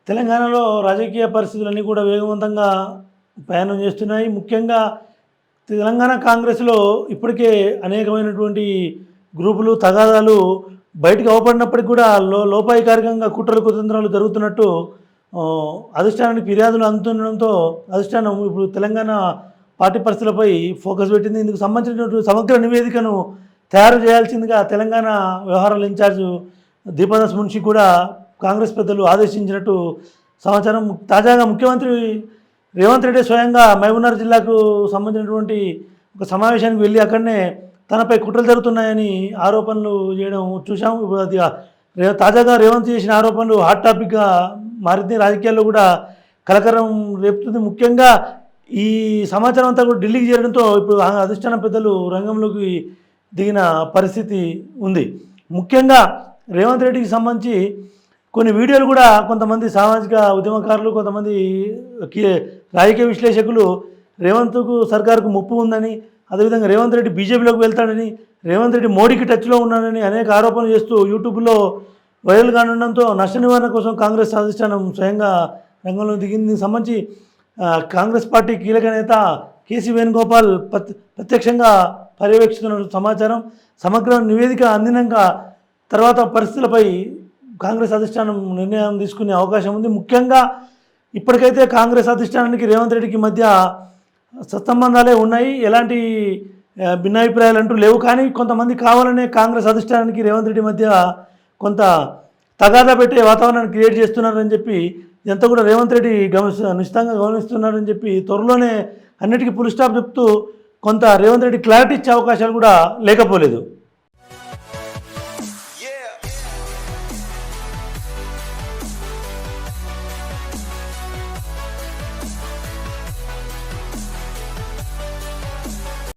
తెలంగాణలో రాజకీయ పరిస్థితులన్నీ కూడా వేగవంతంగా ప్రయాణం చేస్తున్నాయి. ముఖ్యంగా తెలంగాణ కాంగ్రెస్‌లో ఇప్పటికే అనేకమైనటువంటి గ్రూపులు, తగాదాలు బయటికి అవపడినప్పటికి కూడా లోపాయికారికంగా కుట్రలు, కుతంత్రాలు జరుగుతున్నట్టు అధిష్టానానికి ఫిర్యాదులు అందుతుండడంతో అధిష్టానం ఇప్పుడు తెలంగాణ పార్టీ పరిస్థితులపై ఫోకస్ పెట్టింది. ఇందుకు సంబంధించినటువంటి సమగ్ర నివేదికను తయారు చేయాల్సిందిగా తెలంగాణ వ్యవహారాల ఇన్ఛార్జు దీపదాస్ మున్షి కూడా కాంగ్రెస్ పెద్దలు ఆదేశించినట్టు సమాచారం. తాజాగా ముఖ్యమంత్రి రేవంత్ రెడ్డి స్వయంగా మహబూబ్నగర్ జిల్లాకు సంబంధించినటువంటి ఒక సమావేశానికి వెళ్ళి అక్కడనే తనపై కుట్రలు జరుగుతున్నాయని ఆరోపణలు చేయడం చూసాం. ఇప్పుడు అది తాజాగా రేవంత్ చేసిన ఆరోపణలు హాట్ టాపిక్గా మారింది. రాజకీయాల్లో కూడా కలకరం రేపుతుంది. ముఖ్యంగా ఈ సమాచారం అంతా కూడా ఢిల్లీకి చేరడంతో ఇప్పుడు అధిష్టాన పెద్దలు రంగంలోకి దిగిన పరిస్థితి ఉంది. ముఖ్యంగా రేవంత్ రెడ్డికి సంబంధించి కొన్ని వీడియోలు కూడా కొంతమంది సామాజిక ఉద్యమకారులు, కొంతమంది రాజకీయ విశ్లేషకులు రేవంత్కు సర్కారుకు ముప్పు ఉందని, అదేవిధంగా రేవంత్ రెడ్డి బీజేపీలోకి వెళ్తాడని, రేవంత్ రెడ్డి మోడీకి టచ్లో ఉన్నాడని అనేక ఆరోపణలు చేస్తూ యూట్యూబ్లో వైరల్ కానుండడంతో నష్ట నివారణ కోసం కాంగ్రెస్ అధిష్టానం స్వయంగా రంగంలో దిగింది. దీనికి సంబంధించి కాంగ్రెస్ పార్టీ కీలక నేత కేసీ వేణుగోపాల్ ప్రత్యక్షంగా పర్యవేక్షిస్తున్న సమాచారం. సమగ్ర నివేదిక అందినాక తర్వాత పరిస్థితులపై కాంగ్రెస్ అధిష్టానం నిర్ణయం తీసుకునే అవకాశం ఉంది. ముఖ్యంగా ఇప్పటికైతే కాంగ్రెస్ అధిష్టానానికి రేవంత్ రెడ్డికి మధ్య సత్సంబంధాలే ఉన్నాయి. ఎలాంటి భిన్నాభిప్రాయాలు అంటూ లేవు. కానీ కొంతమంది కావాలనే కాంగ్రెస్ అధిష్టానానికి రేవంత్ రెడ్డి మధ్య కొంత తగాదా పెట్టే వాతావరణాన్ని క్రియేట్ చేస్తున్నారని చెప్పి ఇదంతా కూడా రేవంత్ రెడ్డి నిశ్చితంగా గమనిస్తున్నారని చెప్పి త్వరలోనే అన్నిటికీ ఫుల్ స్టాప్ చెప్తూ కొంత రేవంత్ రెడ్డి క్లారిటీ ఇచ్చే అవకాశాలు కూడా లేకపోలేదు.